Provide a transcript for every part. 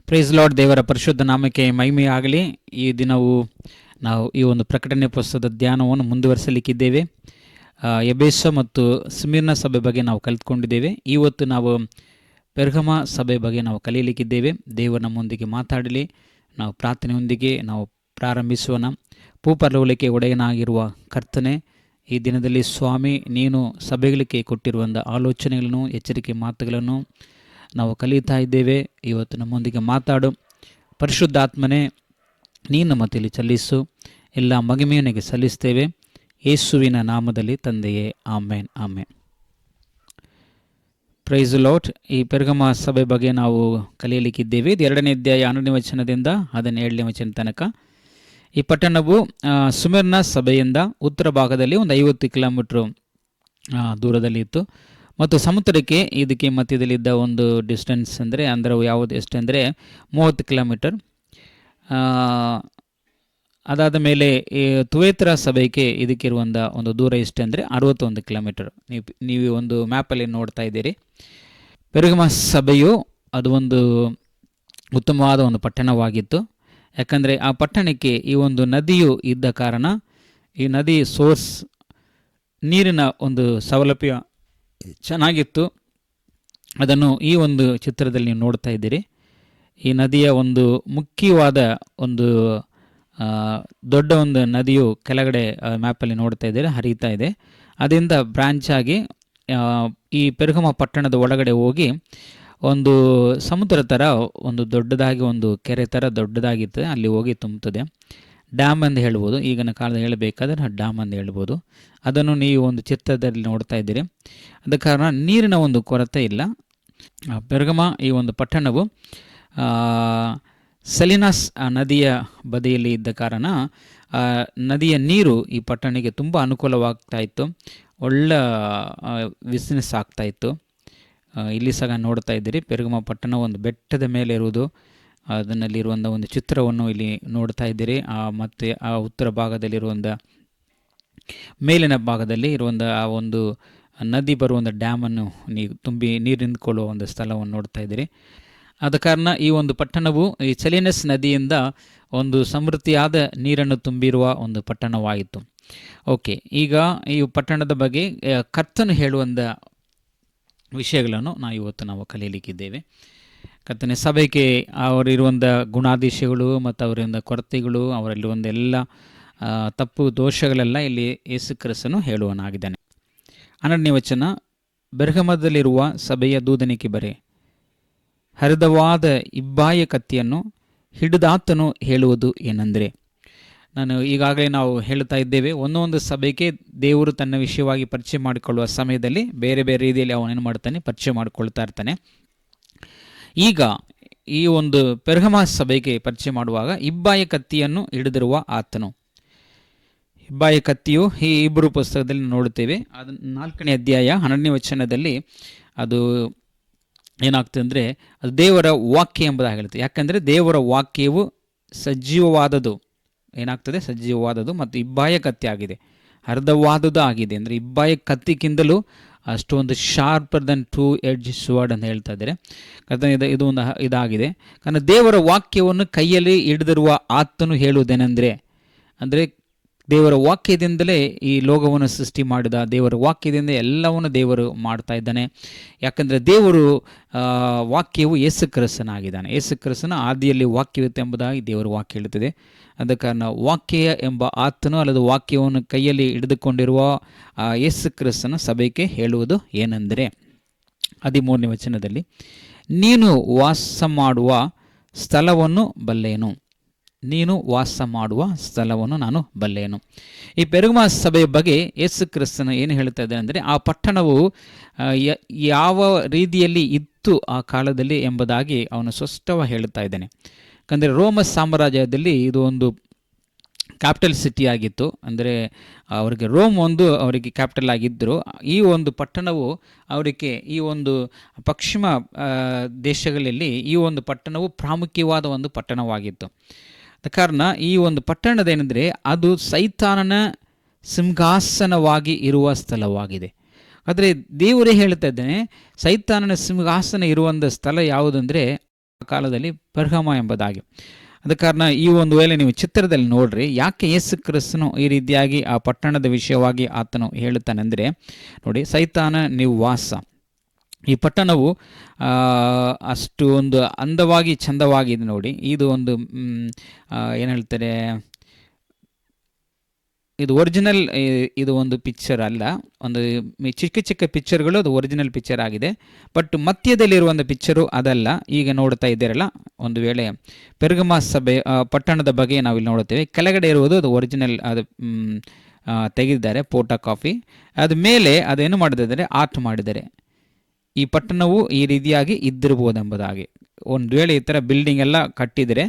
Price lord. ದೇವರ ಪರಿಶುದ್ಧ ನಾಮಕ್ಕೆ ಮಹಿಮೆಯಾಗಲಿ. ಈ ದಿನವೂ ನಾವು ಈ ಒಂದು ಪ್ರಕಟಣೆ ಪುಸ್ತಕದ ಧ್ಯಾನವನ್ನು ಮುಂದುವರಿಸಲಿಕ್ಕಿದ್ದೇವೆ. ಎಬೇಸ ಮತ್ತು ಸ್ಮಿರ್ನ ಸಭೆ ಬಗ್ಗೆ ನಾವು ಕಲಿತ್ಕೊಂಡಿದ್ದೇವೆ. ಇವತ್ತು ನಾವು ಪೆರ್ಗಮ ಸಭೆ ಬಗ್ಗೆ ನಾವು ಕಲಿಯಲಿಕ್ಕಿದ್ದೇವೆ. ದೇವರು ನಮ್ಮೊಂದಿಗೆ ಮಾತಾಡಲಿ. ನಾವು ಪ್ರಾರ್ಥನೆಯೊಂದಿಗೆ ನಾವು ಪ್ರಾರಂಭಿಸೋಣ. ಭೂಪರಲೋಕಕ್ಕೆ ಒಡೆಯನಾಗಿರುವ ಕರ್ತನೆ, ಈ ದಿನದಲ್ಲಿ ಸ್ವಾಮಿ, ನೀನು ಸಭೆಗಳಿಗೆ ಕೊಟ್ಟಿರುವಂಥ ಆಲೋಚನೆಗಳನ್ನು, ಎಚ್ಚರಿಕೆ ಮಾತುಗಳನ್ನು ನಾವು ಕಲಿತಾ ಇದ್ದೇವೆ. ಇವತ್ತು ನಮ್ಮೊಂದಿಗೆ ಮಾತಾಡು. ಪರಿಶುದ್ಧಾತ್ಮನೇ, ನೀನು ಮತ್ತಿಲ್ಲಿ ಚಲಿಸು. ಎಲ್ಲ ಮಹಿಮೆಯನಿಗೆ ಸಲ್ಲಿಸ್ತೇವೆ ಯೇಸುವಿನ ನಾಮದಲ್ಲಿ ತಂದೆಯೇ, ಆಮೇನ್ ಆಮೇನ್. Price lord. ಈ ಪೆರ್ಗಮ ಸಭೆ ಬಗ್ಗೆ ನಾವು ಕಲಿಯಲಿಕ್ಕಿದ್ದೇವೆ. ಇದು 2ನೇ ಅಧ್ಯಾಯ 12ನೇ ವಚನದಿಂದ 17ನೇ ವಚನ ತನಕ. ಈ ಪಟ್ಟಣವು ಸ್ಮಿರ್ನ ಸಭೆಯಿಂದ ಉತ್ತರ ಭಾಗದಲ್ಲಿ ಒಂದು 50 ಕಿಲೋಮೀಟ್ರು ದೂರದಲ್ಲಿ ಇತ್ತು ಮತ್ತು ಸಮುದ್ರಕ್ಕೆ ಇದಕ್ಕೆ ಮಧ್ಯದಲ್ಲಿದ್ದ ಒಂದು ಡಿಸ್ಟೆನ್ಸ್ ಅಂದರೆ ಯಾವುದು ಎಷ್ಟಂದರೆ 30 ಕಿಲೋಮೀಟರ್. ಅದಾದ ಮೇಲೆ ಈ ತುವೇತ್ರ ಸಭೆಗೆ ಇದಕ್ಕಿರುವಂಥ ಒಂದು ದೂರ ಎಷ್ಟಂದರೆ 61 ಕಿಲೋಮೀಟರ್. ನೀವು ಒಂದು ಮ್ಯಾಪಲ್ಲಿ ನೋಡ್ತಾ ಇದ್ದೀರಿ. ಪೆರ್ಗಮ ಸಭೆಯು ಅದು ಒಂದು ಉತ್ತಮವಾದ ಒಂದು ಪಟ್ಟಣವಾಗಿತ್ತು. ಯಾಕಂದರೆ ಆ ಪಟ್ಟಣಕ್ಕೆ ಈ ಒಂದು ನದಿಯು ಇದ್ದ ಕಾರಣ, ಈ ನದಿ ಸೋರ್ಸ್ ನೀರಿನ ಒಂದು ಸೌಲಭ್ಯ ಚೆನ್ನಾಗಿತ್ತು. ಅದನ್ನು ಈ ಒಂದು ಚಿತ್ರದಲ್ಲಿ ನೀವು ನೋಡ್ತಾ ಇದ್ದೀರಿ. ಈ ನದಿಯ ಒಂದು ಮುಖ್ಯವಾದ ಒಂದು ದೊಡ್ಡ ಒಂದು ನದಿಯು ಕೆಳಗಡೆ ಮ್ಯಾಪಲ್ಲಿ ನೋಡ್ತಾ ಇದ್ದೀರಿ, ಹರಿತಾ ಇದೆ. ಅದರಿಂದ ಬ್ರಾಂಚ್ ಆಗಿ ಈ ಪೆರ್ಗಮ ಪಟ್ಟಣದ ಒಳಗಡೆ ಹೋಗಿ ಒಂದು ಸಮುದ್ರ ಥರ ಒಂದು ದೊಡ್ಡದಾಗಿ ಒಂದು ಕೆರೆ ಥರ ದೊಡ್ಡದಾಗಿರ್ತದೆ, ಅಲ್ಲಿ ಹೋಗಿ ತುಂಬುತ್ತದೆ. ಡ್ಯಾಮ್ ಅಂತ ಹೇಳ್ಬೋದು, ಈಗಿನ ಕಾಲದಲ್ಲಿ ಹೇಳಬೇಕಾದ್ರೆ ಡ್ಯಾಮ್ ಅಂತ ಹೇಳ್ಬೋದು. ಅದನ್ನು ನೀವು ಒಂದು ಚಿತ್ರದಲ್ಲಿ ನೋಡ್ತಾ ಇದ್ದೀರಿ. ಆದ ಕಾರಣ ನೀರಿನ ಒಂದು ಕೊರತೆ ಇಲ್ಲ. ಪೆರ್ಗಮ ಈ ಒಂದು ಪಟ್ಟಣವು ಸೆಲಿನಸ್ ನದಿಯ ಬದಿಯಲ್ಲಿ ಇದ್ದ ಕಾರಣ ನದಿಯ ನೀರು ಈ ಪಟ್ಟಣಕ್ಕೆ ತುಂಬ ಅನುಕೂಲವಾಗ್ತಾ ಇತ್ತು. ಒಳ್ಳೆ ಬಿಸ್ನೆಸ್ ಆಗ್ತಾಯಿತ್ತು. ಇಲ್ಲಿ ಸಹ ನೋಡ್ತಾ ಇದ್ದೀರಿ, ಪೆರ್ಗಮ ಪಟ್ಟಣ ಒಂದು ಬೆಟ್ಟದ ಮೇಲೆ ಇರುವುದು. ಅದನ್ನಲ್ಲಿರುವಂಥ ಒಂದು ಚಿತ್ರವನ್ನು ಇಲ್ಲಿ ನೋಡ್ತಾ ಇದ್ದೀರಿ. ಮತ್ತು ಆ ಉತ್ತರ ಭಾಗದಲ್ಲಿರುವಂಥ ಮೇಲಿನ ಭಾಗದಲ್ಲಿ ಇರುವಂಥ ಆ ಒಂದು ನದಿ ಬರುವಂಥ ಡ್ಯಾಮನ್ನು ತುಂಬಿ ನೀರು ನಿಂತ್ಕೊಳ್ಳುವ ಒಂದು ಸ್ಥಳವನ್ನು ನೋಡ್ತಾ ಇದ್ದೀರಿ. ಆದ ಕಾರಣ ಈ ಒಂದು ಪಟ್ಟಣವು ಈ ಸೆಲಿನಸ್ ನದಿಯಿಂದ ಒಂದು ಸಮೃದ್ಧಿಯಾದ ನೀರನ್ನು ತುಂಬಿರುವ ಒಂದು ಪಟ್ಟಣವಾಯಿತು. ಓಕೆ, ಈಗ ಈ ಪಟ್ಟಣದ ಬಗ್ಗೆ ಕರ್ತನು ಹೇಳುವಂಥ ವಿಷಯಗಳನ್ನು ನಾವು ಕಲಿಯಲಿಕ್ಕಿದ್ದೇವೆ. ಕರ್ತನೆ ಸಭೆಗೆ ಅವರಿರುವಂಥ ಗುಣಾದೇಶಗಳು ಮತ್ತು ಅವರಿಂದ ಕೊರತೆಗಳು, ಅವರಲ್ಲಿರುವಂಥ ಎಲ್ಲ ತಪ್ಪು ದೋಷಗಳೆಲ್ಲ ಇಲ್ಲಿ ಯೇಸು ಕ್ರಿಸ್ತನು ಹೇಳುವನಾಗಿದ್ದಾನೆ. 12ನೇ ವಚನ, ಪೆರ್ಗಮದಲ್ಲಿರುವ ಸಭೆಯ ದೂತನಿಗೆ ಬರೆ, ಹರಿದವಾದ ಇಬ್ಬಾಯ ಕತ್ತಿಯನ್ನು ಹಿಡಿದಾತನು ಹೇಳುವುದು ಏನೆಂದರೆ. ನಾನು ಈಗಾಗಲೇ ನಾವು ಹೇಳ್ತಾ ಇದ್ದೇವೆ, ಒಂದೊಂದು ಸಭೆಗೆ ದೇವರು ತನ್ನ ವಿಷಯವಾಗಿ ಪರಿಚಯ ಮಾಡಿಕೊಳ್ಳುವ ಸಮಯದಲ್ಲಿ ಬೇರೆ ಬೇರೆ ರೀತಿಯಲ್ಲಿ ಅವನೇನು ಮಾಡ್ತಾನೆ, ಪರಿಚಯ ಮಾಡಿಕೊಳ್ತಾ ಇರ್ತಾನೆ. ಈಗ ಈ ಒಂದು ಪೆರ್ಗಮ ಸಭೆಗೆ ಪರಿಚಯ ಮಾಡುವಾಗ ಇಬ್ಬಾಯ ಕತ್ತಿಯನ್ನು ಹಿಡಿದಿರುವ ಆತನು. ಇಬ್ಬಾಯ ಕತ್ತಿಯು ಈ ಇಬ್ಬರು ಪುಸ್ತಕದಲ್ಲಿ ನೋಡುತ್ತೇವೆ. ಅದು 4ನೇ ಅಧ್ಯಾಯ 12ನೇ ವಚನದಲ್ಲಿ ಅದು ಏನಾಗ್ತದೆ ಅಂದರೆ ಅದು ದೇವರ ವಾಕ್ಯ ಎಂಬುದಾಗಿ ಹೇಳುತ್ತೆ. ಯಾಕಂದರೆ ದೇವರ ವಾಕ್ಯವು ಸಜೀವವಾದದ್ದು, ಏನಾಗ್ತದೆ, ಸಜೀವವಾದದ್ದು ಮತ್ತು ಇಬ್ಬಾಯ ಕತ್ತಿ ಆಗಿದೆ, ಅರ್ಧವಾದದ್ದು ಆಗಿದೆ. ಅಂದರೆ ಇಬ್ಬಾಯ ಕತ್ತಿಗಿಂತಲೂ ಅಷ್ಟೊಂದು ಶಾರ್ಪರ್ ದನ್ 2 ಎಡ್ಜ್ ಸ್ವರ್ಡ್ ಅಂತ ಹೇಳ್ತಾ ಇದ್ದಾರೆ. ಇದು ಒಂದು ಇದಾಗಿದೆ. ಕಾರಣ ದೇವರ ವಾಕ್ಯವನ್ನು ಕೈಯಲ್ಲಿ ಹಿಡಿದಿರುವ ಆತನು ಹೇಳುವುದೇನೆಂದರೆ, ಅಂದರೆ ದೇವರ ವಾಕ್ಯದಿಂದಲೇ ಈ ಲೋಕವನ್ನು ಸೃಷ್ಟಿ ಮಾಡಿದ, ದೇವರ ವಾಕ್ಯದಿಂದ ಎಲ್ಲವನ್ನು ದೇವರು ಮಾಡ್ತಾ ಇದ್ದಾನೆ. ಯಾಕಂದರೆ ದೇವರು ವಾಕ್ಯವು ಯೇಸು ಕ್ರಿಸ್ತನಾಗಿದ್ದಾನೆ. ಯೇಸು ಕ್ರಿಸ್ತನ ಆದಿಯಲ್ಲಿ ವಾಕ್ಯವಿತ್ತು ಎಂಬುದಾಗಿ ದೇವರ ವಾಕ್ಯ ಹೇಳುತ್ತದೆ. ಆದ ಕಾರಣ ವಾಕ್ಯ ಎಂಬ ಆತನು ಅಲ್ಲದ ವಾಕ್ಯವನ್ನು ಕೈಯಲ್ಲಿ ಹಿಡಿದುಕೊಂಡಿರುವ ಯೇಸು ಕ್ರಿಸ್ತನ ಸಭೆಗೆ ಹೇಳುವುದು ಏನೆಂದರೆ, 13ನೇ ವಚನದಲ್ಲಿ, ನೀನು ವಾಸ ಮಾಡುವ ಸ್ಥಳವನ್ನು ಬಲ್ಲೆನು, ನೀನು ವಾಸ ಮಾಡುವ ಸ್ಥಳವನ್ನು ನಾನು ಬಲ್ಲೆನು. ಈ ಪೆರ್ಗಮ ಸಭೆಯ ಬಗ್ಗೆ ಯೇಸು ಕ್ರಿಸ್ತನು ಏನು ಹೇಳ್ತಾ ಇದ್ದಾನೆ ಅಂದರೆ, ಆ ಪಟ್ಟಣವು ಯಾವ ರೀತಿಯಲ್ಲಿ ಇತ್ತು ಆ ಕಾಲದಲ್ಲಿ ಎಂಬುದಾಗಿ ಅವನು ಸ್ಪಷ್ಟವಾಗಿ ಹೇಳುತ್ತಾ ಇದ್ದಾನೆ. ಯಾಕಂದರೆ ರೋಮ ಸಾಮ್ರಾಜ್ಯದಲ್ಲಿ ಇದು ಒಂದು ಕ್ಯಾಪಿಟಲ್ ಸಿಟಿ ಆಗಿತ್ತು. ಅಂದರೆ ಅವರಿಗೆ ರೋಮ್ ಅವರಿಗೆ ಕ್ಯಾಪಿಟಲ್ ಆಗಿದ್ದರು. ಈ ಒಂದು ಪಟ್ಟಣವು ಅವರಿಗೆ ಈ ಒಂದು ಪಶ್ಚಿಮ ದೇಶಗಳಲ್ಲಿ ಈ ಒಂದು ಪಟ್ಟಣವು ಪ್ರಾಮುಖ್ಯವಾದ ಒಂದು ಪಟ್ಟಣವಾಗಿತ್ತು. ಕಾರಣ ಈ ಒಂದು ಪಟ್ಟಣದೇನೆಂದರೆ ಅದು ಸೈತಾನನ ಸಿಂಹಾಸನವಾಗಿ ಇರುವ ಸ್ಥಳವಾಗಿದೆ. ಆದರೆ ದೇವರೇ ಹೇಳ್ತಾ ಇದ್ದಾನೆ, ಸೈತಾನನ ಸಿಂಹಾಸನ ಇರುವಂಥ ಸ್ಥಳ ಯಾವುದಂದರೆ ಕಾಲದಲ್ಲಿ ಪೆರ್ಗಮ ಎಂಬುದಾಗಿ. ಆದ ಕಾರಣ ಈ ಒಂದು ವೇಳೆ ನೀವು ಚಿತ್ರದಲ್ಲಿ ನೋಡ್ರಿ, ಯಾಕೆ ಯೇಸು ಕ್ರಿಸ್ತನು ಈ ರೀತಿಯಾಗಿ ಆ ಪಟ್ಟಣದ ವಿಷಯವಾಗಿ ಆತನು ಹೇಳುತ್ತಾನೆಂದರೆ, ನೋಡಿ, ಸೈತಾನ ನಿವಾಸ. ಈ ಪಟ್ಟಣವು ಅಷ್ಟು ಒಂದು ಅಂದವಾಗಿ ಚಂದವಾಗಿದೆ ನೋಡಿ. ಇದು ಒಂದು ಏನು ಹೇಳ್ತಾರೆ, ಇದು ಒರಿಜಿನಲ್, ಇದು ಒಂದು ಪಿಕ್ಚರ್ ಅಲ್ಲ, ಒಂದು ಚಿಕ್ಕ ಚಿಕ್ಕ ಪಿಕ್ಚರ್ಗಳು ಅದು ಒರಿಜಿನಲ್ ಪಿಕ್ಚರ್ ಆಗಿದೆ. ಬಟ್ ಮಧ್ಯದಲ್ಲಿರುವಂಥ ಪಿಕ್ಚರು ಅದಲ್ಲ. ಈಗ ನೋಡ್ತಾ ಇದ್ದೀರಲ್ಲ, ಒಂದು ವೇಳೆ ಪೆರ್ಗಮ ಸಭೆ ಪಟ್ಟಣದ ಬಗ್ಗೆ ನಾವಿಲ್ಲಿ ನೋಡುತ್ತೇವೆ. ಕೆಳಗಡೆ ಇರುವುದು ಅದು ಒರಿಜಿನಲ್, ಅದು ತೆಗೆದಿದ್ದಾರೆ ಫೋಟೋ ಕಾಪಿ. ಅದ ಮೇಲೆ ಅದೇನು ಮಾಡಿದ್ದಾರೆ, ಆರ್ಟ್ ಮಾಡಿದ್ದಾರೆ. ಈ ಪಟ್ಟಣವು ಈ ರೀತಿಯಾಗಿ ಇದ್ದಿರ್ಬೋದೆಂಬುದಾಗಿ. ಒಂದು ವೇಳೆ ಈ ಥರ ಬಿಲ್ಡಿಂಗ್ ಎಲ್ಲ ಕಟ್ಟಿದರೆ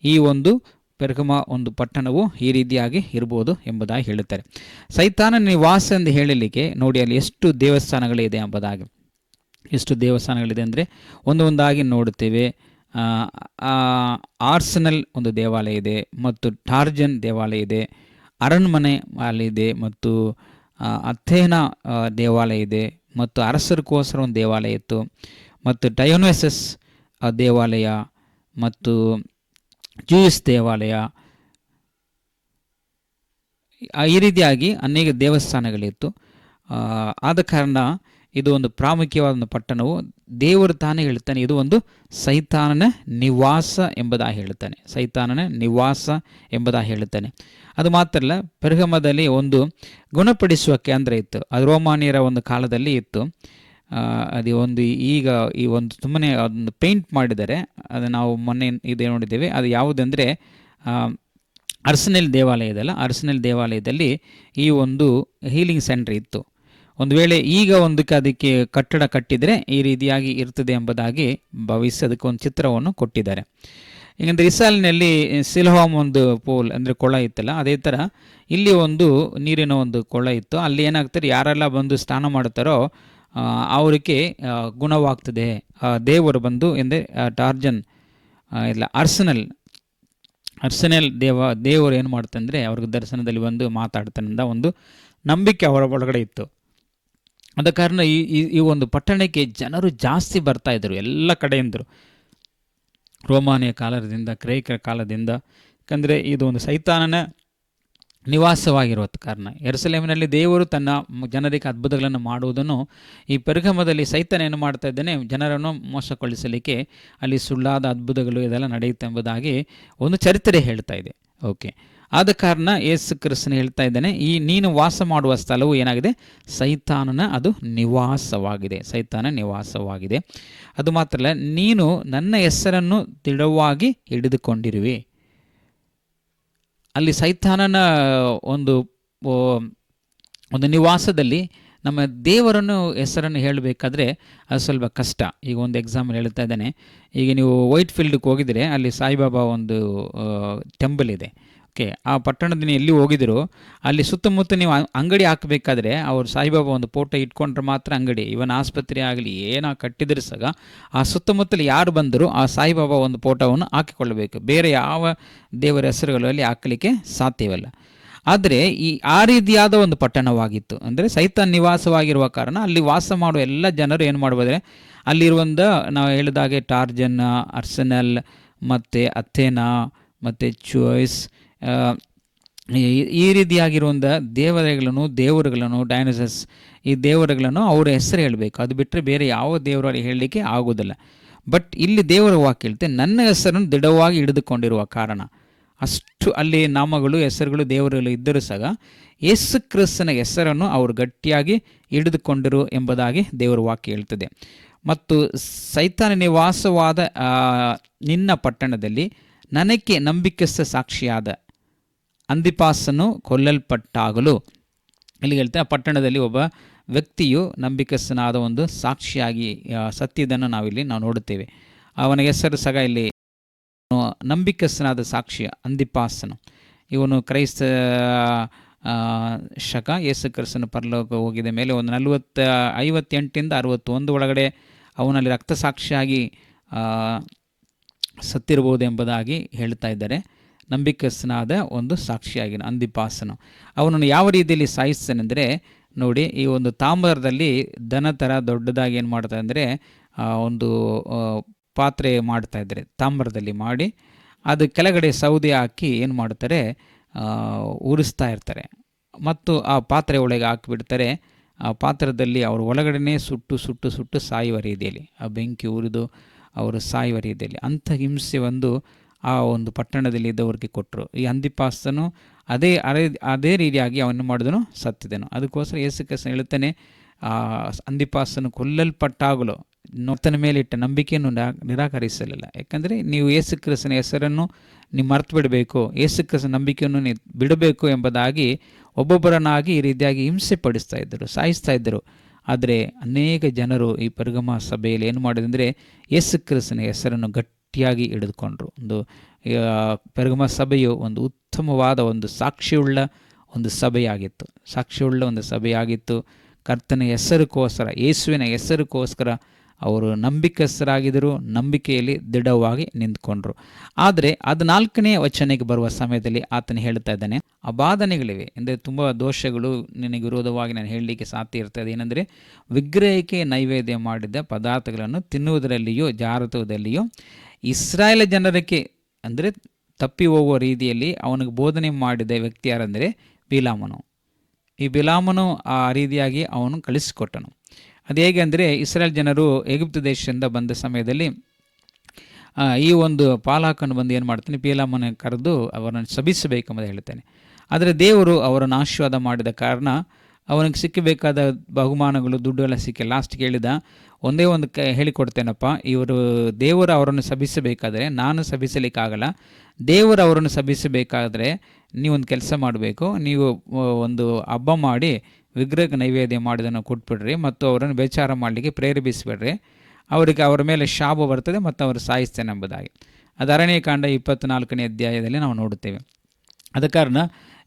ಈ ಒಂದು ಪೆರ್ಗಮ ಒಂದು ಪಟ್ಟಣವು ಈ ರೀತಿಯಾಗಿ ಇರ್ಬೋದು ಎಂಬುದಾಗಿ ಹೇಳುತ್ತಾರೆ. ಸೈತಾನ ನಿವಾಸ ಎಂದು ಹೇಳಲಿಕ್ಕೆ ನೋಡಿ, ಅಲ್ಲಿ ಎಷ್ಟು ದೇವಸ್ಥಾನಗಳಿದೆ ಎಂಬುದಾಗಿ. ಎಷ್ಟು ದೇವಸ್ಥಾನಗಳಿದೆ ಅಂದರೆ ಒಂದೊಂದಾಗಿ ನೋಡುತ್ತೇವೆ. ಆರ್ಸೆನಲ್ ಒಂದು ದೇವಾಲಯ ಇದೆ, ಮತ್ತು ಟಾರ್ಜನ್ ದೇವಾಲಯ ಇದೆ, ಅರಣ್ಮನೆ ಅಲ್ಲಿದೆ, ಮತ್ತು ಅಥೇನಾ ದೇವಾಲಯ ಇದೆ, ಮತ್ತು ಅರಸರಿಗೋಸ್ಕರ ಒಂದು ದೇವಾಲಯ ಇತ್ತು, ಮತ್ತು ಡಯೋನಿಸಸ್ ದೇವಾಲಯ, ಮತ್ತು ಜೂಯಿಸ್ ದೇವಾಲಯ. ಈ ರೀತಿಯಾಗಿ ಅನೇಕ ದೇವಸ್ಥಾನಗಳಿತ್ತು. ಆದ ಕಾರಣ ಇದು ಒಂದು ಪ್ರಾಮುಖ್ಯವಾದ ಒಂದು ಪಟ್ಟಣವು. ದೇವರು ತಾನೇ ಹೇಳ್ತಾನೆ, ಇದು ಒಂದು ಸೈತಾನನ ನಿವಾಸ ಎಂಬುದಾಗಿ ಹೇಳ್ತಾನೆ. ಸೈತಾನನ ನಿವಾಸ ಎಂಬುದಾಗಿ ಹೇಳ್ತಾನೆ. ಅದು ಮಾತ್ರ ಅಲ್ಲ, ಪೆರ್ಗಮದಲ್ಲಿ ಒಂದು ಗುಣಪಡಿಸುವ ಕೇಂದ್ರ ಇತ್ತು. ಅದು ರೋಮಾನಿಯರ ಒಂದು ಕಾಲದಲ್ಲಿ ಇತ್ತು. ಅದು ಒಂದು ಈಗ ಈ ಒಂದು ಸುಮ್ಮನೆ ಅದೊಂದು ಪೇಂಟ್ ಮಾಡಿದ್ದಾರೆ. ಅದು ನಾವು ಮೊನ್ನೆ ಇದೇ ನೋಡಿದ್ದೇವೆ. ಅದು ಯಾವುದಂದರೆ ಅರ್ಸೆನಲ್ ದೇವಾಲಯ ಇದೆಲ್ಲ, ಅರ್ಸೆನಲ್ ದೇವಾಲಯದಲ್ಲಿ ಈ ಒಂದು ಹೀಲಿಂಗ್ ಸೆಂಟರ್ ಇತ್ತು. ಒಂದು ವೇಳೆ ಈಗ ಅದಕ್ಕೆ ಕಟ್ಟಡ ಕಟ್ಟಿದರೆ ಈ ರೀತಿಯಾಗಿ ಇರ್ತದೆ ಎಂಬುದಾಗಿ ಭಾವಿಸಿ ಅದಕ್ಕೆ ಒಂದು ಚಿತ್ರವನ್ನು ಕೊಟ್ಟಿದ್ದಾರೆ. ಈಗಂದರೆ ಇಸ್ರಾಯೇಲಿನಲ್ಲಿ ಸಿಲೋವಾಮ್ ಒಂದು ಪೋಲ್ ಅಂದರೆ ಕೊಳ ಇತ್ತಲ್ಲ, ಅದೇ ಥರ ಇಲ್ಲಿ ಒಂದು ನೀರಿನ ಒಂದು ಕೊಳ ಇತ್ತು. ಅಲ್ಲಿ ಏನಾಗ್ತಾರೆ, ಯಾರೆಲ್ಲ ಬಂದು ಸ್ನಾನ ಮಾಡುತ್ತಾರೋ ಅವರಿಗೆ ಗುಣವಾಗ್ತದೆ. ದೇವರು ಬಂದು ಎಂದರೆ ಟಾರ್ಜನ್ ಇಲ್ಲ ಅರ್ಸೆನಲ್ ದೇವರು ಏನು ಮಾಡ್ತಂದರೆ ಅವ್ರಿಗೆ ದರ್ಶನದಲ್ಲಿ ಬಂದು ಮಾತಾಡ್ತಾನಿಂದ ಒಂದು ನಂಬಿಕೆ ಅವರ ಒಳಗಡೆ ಇತ್ತು. ಆದ ಕಾರಣ ಈ ಒಂದು ಪಟ್ಟಣಕ್ಕೆ ಜನರು ಜಾಸ್ತಿ ಬರ್ತಾಯಿದ್ರು ಎಲ್ಲ ಕಡೆಯಿಂದರು, ರೋಮಾನಿಯ ಕಾಲದಿಂದ, ಗ್ರೀಕರ ಕಾಲದಿಂದ. ಯಾಕಂದರೆ ಇದು ಒಂದು ಸೈತಾನನ ನಿವಾಸವಾಗಿರುವ ಕಾರಣ. ಯೆರೂಸಲೇಮಿನಲ್ಲಿ ದೇವರು ತನ್ನ ಜನರಿಗೆ ಅದ್ಭುತಗಳನ್ನು ಮಾಡುವುದನ್ನು ಈ ಪೆರ್ಗಮದಲ್ಲಿ ಸೈತಾನ ಏನು ಮಾಡ್ತಾ ಇದ್ದಾನೆ, ಜನರನ್ನು ಮೋಸಗೊಳಿಸಲಿಕ್ಕೆ ಅಲ್ಲಿ ಸುಳ್ಳಾದ ಅದ್ಭುತಗಳು ಇದೆಲ್ಲ ನಡೆಯುತ್ತೆ ಎಂಬುದಾಗಿ ಒಂದು ಚರಿತ್ರೆ ಹೇಳ್ತಾ ಇದೆ. ಓಕೆ, ಆದ ಕಾರಣ ಯೇಸು ಕ್ರಿಸ್ತನು ಹೇಳ್ತಾ ಇದ್ದಾನೆ, ಈ ನೀನು ವಾಸ ಮಾಡುವ ಸ್ಥಳವು ಏನಾಗಿದೆ, ಸೈತಾನನ ಅದು ನಿವಾಸವಾಗಿದೆ. ಸೈತಾನ ನಿವಾಸವಾಗಿದೆ. ಅದು ಮಾತ್ರ ಅಲ್ಲ, ನೀನು ನನ್ನ ಹೆಸರನ್ನು ದೃಢವಾಗಿ ಹಿಡಿದುಕೊಂಡಿರುವೆ. ಅಲ್ಲಿ ಸೈತಾನನ ಒಂದು ನಿವಾಸದಲ್ಲಿ ನಮ್ಮ ದೇವರನ್ನು ಹೆಸರನ್ನು ಹೇಳಬೇಕಾದ್ರೆ ಅದು ಸ್ವಲ್ಪ ಕಷ್ಟ. ಈಗ ಒಂದು ಎಕ್ಸಾಂಪಲ್ ಹೇಳ್ತಾ ಇದ್ದಾನೆ. ಈಗ ನೀವು ವೈಟ್ ಫೀಲ್ಡ್ಗೆ ಹೋಗಿದರೆ ಅಲ್ಲಿ ಸಾಯಿಬಾಬಾ ಒಂದು ಟೆಂಪಲ್ ಇದೆ. ಓಕೆ, ಆ ಪಟ್ಟಣದಿಂದ ಎಲ್ಲಿ ಹೋಗಿದ್ರು ಅಲ್ಲಿ ಸುತ್ತಮುತ್ತ ನೀವು ಅಂಗಡಿ ಹಾಕಬೇಕಾದ್ರೆ ಅವರು ಸಾಯಿಬಾಬಾ ಒಂದು ಫೋಟೋ ಇಟ್ಕೊಂಡ್ರೆ ಮಾತ್ರ ಅಂಗಡಿ. ಇವನ್ ಆಸ್ಪತ್ರೆ ಆಗಲಿ ಏನೋ ಕಟ್ಟಿದ್ರೆ ಸಹ ಆ ಸುತ್ತಮುತ್ತಲು ಯಾರು ಬಂದರೂ ಆ ಸಾಯಿಬಾಬಾ ಒಂದು ಫೋಟೋವನ್ನು ಹಾಕಿಕೊಳ್ಳಬೇಕು. ಬೇರೆ ಯಾವ ದೇವರ ಹೆಸರುಗಳಲ್ಲಿ ಹಾಕಲಿಕ್ಕೆ ಸಾಧ್ಯವಿಲ್ಲ. ಆದರೆ ಆ ರೀತಿಯಾದ ಒಂದು ಪಟ್ಟಣವಾಗಿತ್ತು. ಅಂದರೆ ಸೈತಾನ್ ನಿವಾಸವಾಗಿರುವ ಕಾರಣ ಅಲ್ಲಿ ವಾಸ ಮಾಡುವ ಎಲ್ಲ ಜನರು ಏನು ಮಾಡ್ಬೋದ್ರೆ, ಅಲ್ಲಿರುವಂಥ ನಾವು ಹೇಳಿದಾಗೆ ಟಾರ್ಜನ್, ಅರ್ಸೆನಲ್, ಮತ್ತು ಅಥೇನಾ, ಮತ್ತು ಜೂಯಿಸ್, ಈ ರೀತಿಯಾಗಿರುವಂಥ ದೇವರುಗಳನ್ನು ಡೈನೋಸಸ್, ಈ ದೇವರುಗಳನ್ನು ಅವರ ಹೆಸರು ಹೇಳಬೇಕು. ಅದು ಬಿಟ್ಟರೆ ಬೇರೆ ಯಾವ ದೇವರಲ್ಲಿ ಹೇಳಲಿಕ್ಕೆ ಆಗೋದಿಲ್ಲ. ಬಟ್ ಇಲ್ಲಿ ದೇವರ ವಾಕ್ಯ ಹೇಳ್ತೆ, ನನ್ನ ಹೆಸರನ್ನು ದೃಢವಾಗಿ ಹಿಡಿದುಕೊಂಡಿರುವ ಕಾರಣ. ಅಷ್ಟು ಅಲ್ಲಿ ನಾಮಗಳು, ಹೆಸರುಗಳು, ದೇವರುಗಳು ಇದ್ದರೂ ಸಹ ಯೇಸು ಕ್ರಿಸ್ತನ ಹೆಸರನ್ನು ಅವರು ಗಟ್ಟಿಯಾಗಿ ಹಿಡಿದುಕೊಂಡರು ಎಂಬುದಾಗಿ ದೇವರ ವಾಕ್ಯ ಹೇಳ್ತದೆ. ಮತ್ತು ಸೈತಾನ ನಿವಾಸವಾದ ನಿನ್ನ ಪಟ್ಟಣದಲ್ಲಿ ನನಗೆ ನಂಬಿಕಸ್ಥ ಸಾಕ್ಷಿಯಾದ ಅಂದಿಪಾಸನು ಕೊಲ್ಲಲ್ಪಟ್ಟಾಗಲು, ಇಲ್ಲಿ ಹೇಳ್ತಾ ಪಟ್ಟಣದಲ್ಲಿ ಒಬ್ಬ ವ್ಯಕ್ತಿಯು ನಂಬಿಕಸ್ಥನಾದ ಒಂದು ಸಾಕ್ಷಿಯಾಗಿ ಸತ್ಯದನ್ನು ನಾವು ನೋಡುತ್ತೇವೆ. ಅವನ ಹೆಸರು ಸಹ ಇಲ್ಲಿ ನಂಬಿಕಸ್ಥನಾದ ಸಾಕ್ಷಿ ಅಂದಿಪಾಸನು. ಇವನು ಕ್ರೈಸ್ತ ಶಕ ಯೇಸು ಕ್ರಿಸ್ತನ ಪರಲೋಕ ಹೋಗಿದ ಮೇಲೆ ಒಂದು 58 61 ಒಳಗಡೆ ಅವನಲ್ಲಿ ರಕ್ತಸಾಕ್ಷಿಯಾಗಿ ಸತ್ತಿರಬಹುದು ಎಂಬುದಾಗಿ ಹೇಳ್ತಾ ಇದ್ದಾರೆ. ನಂಬಿಕಸ್ಥನಾದ ಒಂದು ಸಾಕ್ಷಿಯಾಗಿ ಅಂದಿಪಾಸನು ಅವನನ್ನು ಯಾವ ರೀತಿಯಲ್ಲಿ ಸಾಯಿಸ್ತಾನೆಂದರೆ, ನೋಡಿ, ಈ ಒಂದು ತಾಮ್ರದಲ್ಲಿ ದನ ಥರ ದೊಡ್ಡದಾಗಿ ಏನು ಮಾಡ್ತಾರೆ ಅಂದರೆ ಒಂದು ಪಾತ್ರೆ ಮಾಡ್ತಾ ಇದ್ದಾರೆ, ತಾಮ್ರದಲ್ಲಿ ಮಾಡಿ ಅದು ಕೆಳಗಡೆ ಸೌದೆ ಹಾಕಿ ಏನು ಮಾಡ್ತಾರೆ, ಉರಿಸ್ತಾ ಇರ್ತಾರೆ ಮತ್ತು ಆ ಪಾತ್ರೆ ಒಳಗೆ ಹಾಕಿಬಿಡ್ತಾರೆ. ಆ ಪಾತ್ರದಲ್ಲಿ ಅವರು ಒಳಗಡೆ ಸುಟ್ಟು ಸುಟ್ಟು ಸುಟ್ಟು ಸಾಯುವ ರೀತಿಯಲ್ಲಿ, ಆ ಬೆಂಕಿ ಉರಿದು ಅವರು ಸಾಯುವ ರೀತಿಯಲ್ಲಿ ಅಂಥ ಹಿಂಸೆ ಆ ಒಂದು ಪಟ್ಟಣದಲ್ಲಿ ಇದ್ದವರಿಗೆ ಕೊಟ್ಟರು. ಈ ಅಂತಿಪಾಸನು ಅದೇ ರೀತಿಯಾಗಿ ಅವನು ಮಾಡಿದನು, ಸತ್ತಿದನು. ಅದಕ್ಕೋಸ್ಕರ ಯೇಸು ಕ್ರಿಸ್ತನು ಹೇಳುತ್ತಾನೆ, ಅಂತಿಪಾಸನು ಕೊಲ್ಲಲ್ಪಟ್ಟಾಗಲು ಆತನ ಮೇಲೆ ಇಟ್ಟ ನಂಬಿಕೆಯನ್ನು ನಿರಾಕರಿಸಲಿಲ್ಲ. ಯಾಕಂದರೆ ನೀವು ಯೇಸು ಕ್ರಿಸ್ತನ ಹೆಸರನ್ನು ನೀವು ಮರೆತು ಬಿಡಬೇಕು, ಯೇಸು ಕ್ರಿಸ್ತನ ನಂಬಿಕೆಯನ್ನು ನೀವು ಬಿಡಬೇಕು ಎಂಬುದಾಗಿ ಒಬ್ಬೊಬ್ಬರನ್ನಾಗಿ ಈ ರೀತಿಯಾಗಿ ಹಿಂಸೆ ಪಡಿಸ್ತಾ ಇದ್ದರು, ಸಾಯಿಸ್ತಾ ಇದ್ದರು. ಆದರೆ ಅನೇಕ ಜನರು ಈ ಪೆರ್ಗಮ ಸಭೆಯಲ್ಲಿ ಏನು ಮಾಡಿದಂದರೆ ಯೇಸು ಕ್ರಿಸ್ತನ ಹೆಸರನ್ನು ಗಟ್ಟಿಯಾಗಿ ಹಿಡಿದುಕೊಂಡ್ರು. ಪೆರ್ಗಮ ಸಭೆಯು ಒಂದು ಉತ್ತಮವಾದ ಒಂದು ಸಾಕ್ಷಿಯುಳ್ಳ ಒಂದು ಸಭೆಯಾಗಿತ್ತು. ಕರ್ತನ ಹೆಸರಿಗೋಸ್ಕರ, ಯೇಸುವಿನ ಹೆಸರಿಗೋಸ್ಕರ ಅವರು ನಂಬಿಕಸ್ಥರಾಗಿದ್ದರು, ನಂಬಿಕೆಯಲ್ಲಿ ದೃಢವಾಗಿ ನಿಂತ್ಕೊಂಡ್ರು. ಆದರೆ ಅದು 4ನೇ ವಚನಕ್ಕೆ ಬರುವ ಸಮಯದಲ್ಲಿ ಆತನು ಹೇಳ್ತಾ ಇದ್ದಾನೆ, ಅಬಾಧನೆಗಳಿವೆ ಅಂದರೆ ತುಂಬ ದೋಷಗಳು ನಿನಗೆ ವಿರೋಧವಾಗಿ ನಾನು ಹೇಳಲಿಕ್ಕೆ ಸಾಧ್ಯ ಇರ್ತದೆ. ಏನಂದರೆ ವಿಗ್ರಹಕ್ಕೆ ನೈವೇದ್ಯ ಮಾಡಿದ ಪದಾರ್ಥಗಳನ್ನು ತಿನ್ನುವುದರಲ್ಲಿಯೋ ಜಾರತುವುದಲ್ಲಿಯೋ ಇಸ್ರಾಯೇಲ್ ಜನರಿಗೆ ಅಂದರೆ ತಪ್ಪಿ ಹೋಗುವ ರೀತಿಯಲ್ಲಿ ಅವನಿಗೆ ಬೋಧನೆ ಮಾಡಿದ ವ್ಯಕ್ತಿ ಯಾರಂದರೆ ಬಿಲಾಮನು. ಈ ಬಿಲಾಮನು ಆ ರೀತಿಯಾಗಿ ಅವನು ಕಳಿಸಿಕೊಟ್ಟನು. ಅದು ಹೇಗೆ ಅಂದರೆ, ಇಸ್ರಾಯೇಲ್ ಜನರು ಎಗಿಪ್ತ ದೇಶದಿಂದ ಬಂದ ಸಮಯದಲ್ಲಿ ಈ ಒಂದು ಪಾಲಾಕನು ಬಂದು ಏನು ಮಾಡ್ತಾನೆ, ಬಿಲಾಮನ ಕರೆದು ಅವರನ್ನು ಶಪಿಸಬೇಕೆಂಬುದು ಹೇಳ್ತಾನೆ. ಆದರೆ ದೇವರು ಅವರನ್ನು ಆಶೀರ್ವಾದ ಮಾಡಿದ ಕಾರಣ ಅವನಿಗೆ ಸಿಕ್ಕಬೇಕಾದ ಬಹುಮಾನಗಳು, ದುಡ್ಡು ಎಲ್ಲ ಸಿಕ್ಕಿಲ್ಲ. ಲಾಸ್ಟ್ಗೆ ಹೇಳಿದ, ಒಂದೇ ಒಂದು ಹೇಳಿಕೊಡ್ತೇನಪ್ಪ, ದೇವರು ಅವರನ್ನು ಶಪಿಸಬೇಕಾದರೆ ನಾನು ಶಪಿಸಲಿಕ್ಕಾಗಲ್ಲ. ದೇವರು ಅವರನ್ನು ಶಪಿಸಬೇಕಾದ್ರೆ ನೀವೊಂದು ಕೆಲಸ ಮಾಡಬೇಕು, ನೀವು ಒಂದು ಹಬ್ಬ ಮಾಡಿ ವಿಗ್ರಹಕ್ಕೆ ನೈವೇದ್ಯ ಮಾಡಿದನ್ನು ಕೊಟ್ಬಿಡ್ರಿ ಮತ್ತು ಅವರನ್ನು ಬೇಚಾರ ಮಾಡಲಿಕ್ಕೆ ಪ್ರೇರೇಪಿಸಿಬಿಡ್ರಿ, ಅವರ ಮೇಲೆ ಶಾಪ ಬರ್ತದೆ ಮತ್ತು ಅವರು ಸಾಯಿಸ್ತೇನೆ ಎಂಬುದಾಗಿ. ಅದು ಅರಣ್ಯಕಾಂಡ 24ನೇ ಅಧ್ಯಾಯದಲ್ಲಿ ನಾವು ನೋಡುತ್ತೇವೆ. ಆದ ಕಾರಣ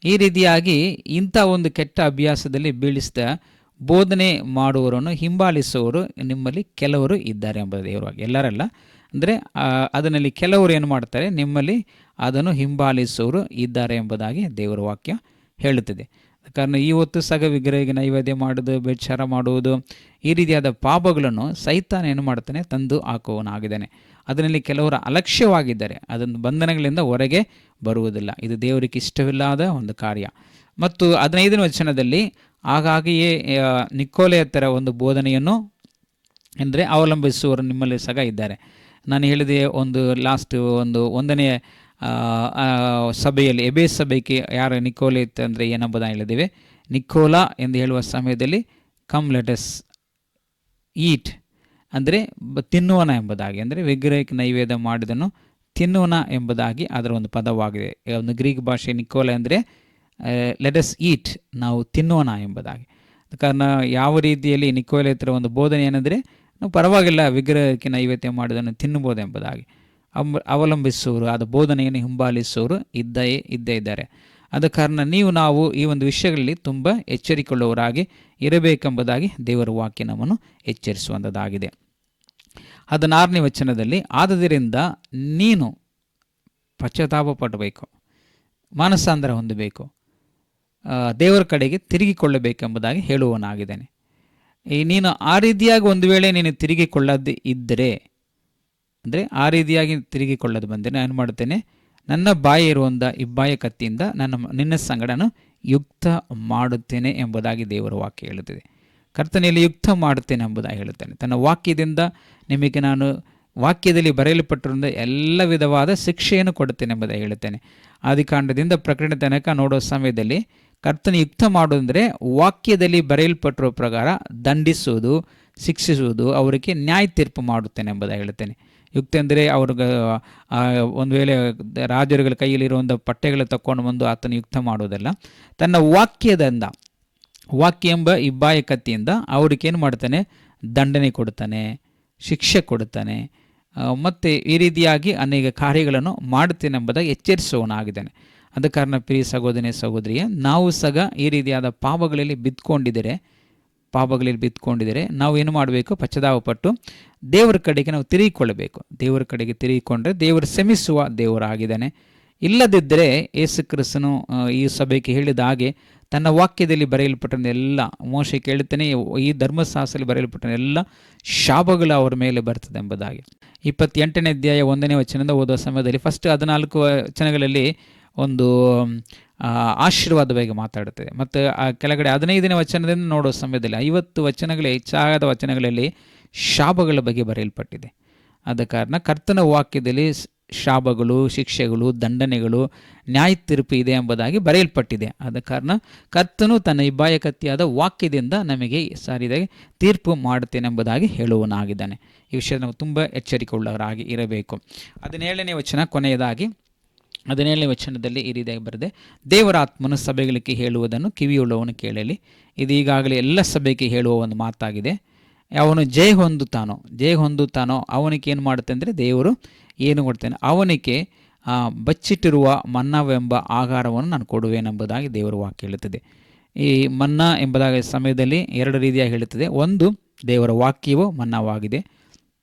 ಈ ರೀತಿಯಾಗಿ ಇಂಥ ಒಂದು ಕೆಟ್ಟ ಅಭ್ಯಾಸದಲ್ಲಿ ಬೀಳಿಸಿದ ಬೋಧನೆ ಮಾಡುವವರನ್ನು ಹಿಂಬಾಲಿಸುವವರು ನಿಮ್ಮಲ್ಲಿ ಕೆಲವರು ಇದ್ದಾರೆ ಎಂಬುದು ದೇವರವಾಗಿ. ಎಲ್ಲರಲ್ಲ, ಅಂದರೆ ಅದರಲ್ಲಿ ಕೆಲವರು ಏನು ಮಾಡ್ತಾರೆ, ನಿಮ್ಮಲ್ಲಿ ಅದನ್ನು ಹಿಂಬಾಲಿಸುವವರು ಇದ್ದಾರೆ ಎಂಬುದಾಗಿ ದೇವರ ವಾಕ್ಯ ಹೇಳುತ್ತದೆ. ಕಾರಣ ಇವತ್ತು ಸಹ ವಿಗ್ರಹಕ್ಕೆ ನೈವೇದ್ಯ ಮಾಡೋದು, ಬೇಚಾರ ಮಾಡುವುದು, ಈ ರೀತಿಯಾದ ಪಾಪಗಳನ್ನು ಸೈತಾನ ಏನು ಮಾಡ್ತಾನೆ, ತಂದು ಹಾಕುವನಾಗಿದ್ದಾನೆ. ಅದರಲ್ಲಿ ಕೆಲವರು ಅಲಕ್ಷ್ಯವಾಗಿದ್ದಾರೆ, ಅದನ್ನು ಬಂಧನಗಳಿಂದ ಹೊರಗೆ ಬರುವುದಿಲ್ಲ. ಇದು ದೇವರಿಗೆ ಇಷ್ಟವಿಲ್ಲದ ಒಂದು ಕಾರ್ಯ. ಮತ್ತು 15ನೇ ವಚನದಲ್ಲಿ ಹಾಗಾಗಿಯೇ ನಿಕೋಲೆಯ ಥರ ಒಂದು ಬೋಧನೆಯನ್ನು ಅಂದರೆ ಅವಲಂಬಿಸುವವರು ನಿಮ್ಮಲ್ಲಿ ಸಹ ಇದ್ದಾರೆ. ನಾನು ಹೇಳಿದೆ ಒಂದನೇ ಸಭೆಯಲ್ಲಿ ಎಬೇಸ್ ಸಭೆಗೆ ಯಾರು ನಿಕೋಲೆ ಇತ್ತು ಅಂದರೆ ಏನಂಬುದನ್ನು ಹೇಳಿದ್ದೇವೆ. ನಿಕೋಲಾ ಎಂದು ಹೇಳುವ ಸಮಯದಲ್ಲಿ ಕಮ್ ಲೆಟಸ್ ಈಟ್ ಅಂದರೆ ತಿನ್ನುವನ ಎಂಬುದಾಗಿ, ಅಂದರೆ ವಿಗ್ರಹಕ್ಕೆ ನೈವೇದ್ಯ ಮಾಡಿದನು ತಿನ್ನುವನ ಎಂಬುದಾಗಿ ಅದರ ಒಂದು ಪದವಾಗಿದೆ. ಒಂದು ಗ್ರೀಕ್ ಭಾಷೆ ನಿಕೋಲೆ ಅಂದರೆ ಲೆಟಸ್ ಈಟ್, ನಾವು ತಿನ್ನುವನ ಎಂಬುದಾಗಿ. ಕಾರಣ ಯಾವ ರೀತಿಯಲ್ಲಿ ನಿಕೋಲೆ ಹತ್ರ ಒಂದು ಬೋಧನೆ ಏನಂದರೆ, ನಾವು ಪರವಾಗಿಲ್ಲ ವಿಗ್ರಹಕ್ಕೆ ನೈವೇದ್ಯ ಮಾಡಿದನ್ನು ತಿನ್ನಬಹುದು ಎಂಬುದಾಗಿ ಅವಲಂಬಿಸುವವರು, ಆದ ಬೋಧನೆಯನ್ನು ಹಿಂಬಾಲಿಸುವವರು ಇದ್ದೇ ಇದ್ದಾರೆ. ಆದ ಕಾರಣ ನಾವು ಈ ಒಂದು ವಿಷಯಗಳಲ್ಲಿ ತುಂಬ ಎಚ್ಚರಿಕೊಳ್ಳುವವರಾಗಿ ಇರಬೇಕೆಂಬುದಾಗಿ ದೇವರ ವಾಕ್ಯ ನಮ್ಮನ್ನು ಎಚ್ಚರಿಸುವಂಥದ್ದಾಗಿದೆ. 16ನೇ ವಚನದಲ್ಲಿ, ಆದುದರಿಂದ ನೀನು ಪಶ್ಚಾತ್ತಾಪ ಪಡಬೇಕು, ಮಾನಸಾಂತರ ಹೊಂದಬೇಕು, ದೇವರ ಕಡೆಗೆ ತಿರುಗಿಕೊಳ್ಳಬೇಕೆಂಬುದಾಗಿ ಹೇಳುವನಾಗಿದ್ದಾನೆ. ನೀನು ಆ ರೀತಿಯಾಗಿ ಒಂದು ವೇಳೆ ನೀನು ತಿರುಗಿಕೊಳ್ಳದೆ ಇದ್ದರೆ, ಅಂದರೆ ಆ ರೀತಿಯಾಗಿ ತಿರುಗಿಕೊಳ್ಳೋದು ಬಂದರೆ ನಾನು ಮಾಡ್ತೇನೆ, ನನ್ನ ಬಾಯಿ ಇರುವಂಥ ಇಬ್ಬಾಯ ಕತ್ತಿಯಿಂದ ನಿನ್ನ ಸಂಗಡನು ಯುಕ್ತ ಮಾಡುತ್ತೇನೆ ಎಂಬುದಾಗಿ ದೇವರ ವಾಕ್ಯ ಹೇಳುತ್ತದೆ. ಕರ್ತನೆಯಲ್ಲಿ ಯುಕ್ತ ಮಾಡುತ್ತೇನೆ ಎಂಬುದಾಗಿ ಹೇಳುತ್ತೇನೆ. ತನ್ನ ವಾಕ್ಯದಿಂದ ನಿಮಗೆ ನಾನು ವಾಕ್ಯದಲ್ಲಿ ಬರೆಯಲ್ಪಟ್ಟಿರುವ ಎಲ್ಲ ವಿಧವಾದ ಶಿಕ್ಷೆಯನ್ನು ಕೊಡುತ್ತೇನೆ ಎಂಬುದಾಗಿ ಹೇಳುತ್ತೇನೆ. ಆದಿಕಾಂಡದಿಂದ ಪ್ರಕಟಣೆ ತನಕ ನೋಡೋ ಸಮಯದಲ್ಲಿ ಕರ್ತನ ಯುಕ್ತ ಮಾಡುವುದಂದರೆ ವಾಕ್ಯದಲ್ಲಿ ಬರೆಯಲ್ಪಟ್ಟಿರುವ ಪ್ರಕಾರ ದಂಡಿಸುವುದು, ಶಿಕ್ಷಿಸುವುದು, ಅವರಿಗೆ ನ್ಯಾಯ ತೀರ್ಪು ಮಾಡುತ್ತೇನೆ ಎಂಬುದಾಗಿ ಹೇಳುತ್ತೇನೆ. ಯುಕ್ತ ಅಂದರೆ ಅವ್ರಿಗೆ ಒಂದು ವೇಳೆ ರಾಜರುಗಳ ಕೈಯಲ್ಲಿರುವಂಥ ಪಟ್ಟೆಗಳು ತಕ್ಕೊಂಡು ಬಂದು ಆತನ ಯುಕ್ತ ಮಾಡುವುದಲ್ಲ, ತನ್ನ ವಾಕ್ಯ ಎಂಬ ಇಬ್ಬಾಯ ಕತ್ತಿಯಿಂದ ಅವ್ರಿಗೇನು ಮಾಡ್ತಾನೆ, ದಂಡನೆ ಕೊಡ್ತಾನೆ, ಶಿಕ್ಷೆ ಕೊಡುತ್ತಾನೆ, ಮತ್ತು ಈ ರೀತಿಯಾಗಿ ಅನೇಕ ಕಾರ್ಯಗಳನ್ನು ಮಾಡುತ್ತೇನೆ ಎಂಬುದಾಗಿ ಎಚ್ಚರಿಸುವವನಾಗಿದ್ದಾನೆ. ಆದ ಕಾರಣ ಪ್ರಿಯ ಸಹೋದರಿಯ, ನಾವು ಸಹ ಈ ರೀತಿಯಾದ ಪಾಪಗಳಲ್ಲಿ ಬಿದ್ದುಕೊಂಡಿದ್ದರೆ ನಾವು ಏನು ಮಾಡಬೇಕು, ಪಶ್ಚಾತ್ತಾಪಪಟ್ಟು ದೇವರ ಕಡೆಗೆ ನಾವು ತಿರುಗಿಕೊಳ್ಳಬೇಕು. ದೇವರ ಕಡೆಗೆ ತಿರುಗಿಕೊಂಡ್ರೆ ದೇವರು ಶ್ರಮಿಸುವ ದೇವರಾಗಿದ್ದಾನೆ. ಇಲ್ಲದಿದ್ದರೆ ಯೇಸು ಕ್ರಿಸ್ತನು ಈ ಸಭೆಗೆ ಹೇಳಿದ ಹಾಗೆ ತನ್ನ ವಾಕ್ಯದಲ್ಲಿ ಬರೆಯಲ್ಪಟ್ಟ ಎಲ್ಲ, ಮೋಶೆ ಕೇಳುತ್ತಾನೆ, ಈ ಧರ್ಮಶಾಸ್ತ್ರದಲ್ಲಿ ಬರೆಯಲ್ಪಟ್ಟ ಎಲ್ಲ ಶಾಪಗಳು ಅವರ ಮೇಲೆ ಬರ್ತದೆ ಎಂಬುದಾಗಿ. 28ನೇ ಅಧ್ಯಾಯ 1ನೇ ವಚನದಿಂದ ಓದುವ ಸಮಯದಲ್ಲಿ ಫಸ್ಟ್ 14 ವಚನಗಳಲ್ಲಿ ಒಂದು ಆಶೀರ್ವಾದ ಬಗ್ಗೆ ಮಾತಾಡುತ್ತದೆ. ಮತ್ತು ಆ ಕೆಳಗಡೆ 15ನೇ ವಚನದಿಂದ ನೋಡುವ ಸಮಯದಲ್ಲಿ 50 ವಚನಗಳೇ ಹೆಚ್ಚಾದ ವಚನಗಳಲ್ಲಿ ಶಾಪಗಳ ಬಗ್ಗೆ ಬರೆಯಲ್ಪಟ್ಟಿದೆ. ಆದ ಕಾರಣ ಕರ್ತನ ವಾಕ್ಯದಲ್ಲಿ ಶಾಪಗಳು, ಶಿಕ್ಷೆಗಳು, ದಂಡನೆಗಳು, ನ್ಯಾಯ ತೀರ್ಪು ಇದೆ ಎಂಬುದಾಗಿ ಬರೆಯಲ್ಪಟ್ಟಿದೆ. ಆದ ಕಾರಣ ಕರ್ತನು ತನ್ನ ಇಬ್ಬಾಯಕತ್ಯಾದ ವಾಕ್ಯದಿಂದ ನಮಗೆ ಸಾರಿದಾಗಿ ತೀರ್ಪು ಮಾಡುತ್ತೇನೆ ಎಂಬುದಾಗಿ ಹೇಳುವನಾಗಿದ್ದಾನೆ. ಈ ವಿಷಯ ನಾವು ತುಂಬ ಎಚ್ಚರಿಕೆ ಉಳ್ಳವರಾಗಿ ಇರಬೇಕು. 17ನೇ ವಚನ ಕೊನೆಯದಾಗಿ 17ನೇ ವಚನದಲ್ಲಿ ಈ ರೀತಿಯಾಗಿ ಬರೆದೆ, ದೇವರ ಆತ್ಮನು ಸಭೆಗಳಿಗೆ ಹೇಳುವುದನ್ನು ಕಿವಿಯುಳ್ಳವನು ಕೇಳಲಿ. ಇದು ಈಗಾಗಲೇ ಎಲ್ಲ ಸಭೆಗೆ ಹೇಳುವ ಒಂದು ಮಾತಾಗಿದೆ. ಅವನು ಜಯ ಹೊಂದುತ್ತಾನೋ ಅವನಿಗೆ ಏನು ಮಾಡುತ್ತೆ ಅಂದರೆ ದೇವರು ಏನು ಕೊಡ್ತೇನೆ, ಅವನಿಗೆ ಬಚ್ಚಿಟ್ಟಿರುವ ಮನ್ನಾವೆಂಬ ಆಹಾರವನ್ನು ನಾನು ಕೊಡುವೆನೆಂಬುದಾಗಿ ದೇವರ ವಾಕ್ಯ ಹೇಳುತ್ತದೆ. ಈ ಮನ್ನಾ ಎಂಬುದಾಗಿ ಸಮಯದಲ್ಲಿ 2 ರೀತಿಯಾಗಿ ಹೇಳುತ್ತದೆ. ಒಂದು, ದೇವರ ವಾಕ್ಯವು ಮನ್ನಾವಾಗಿದೆ,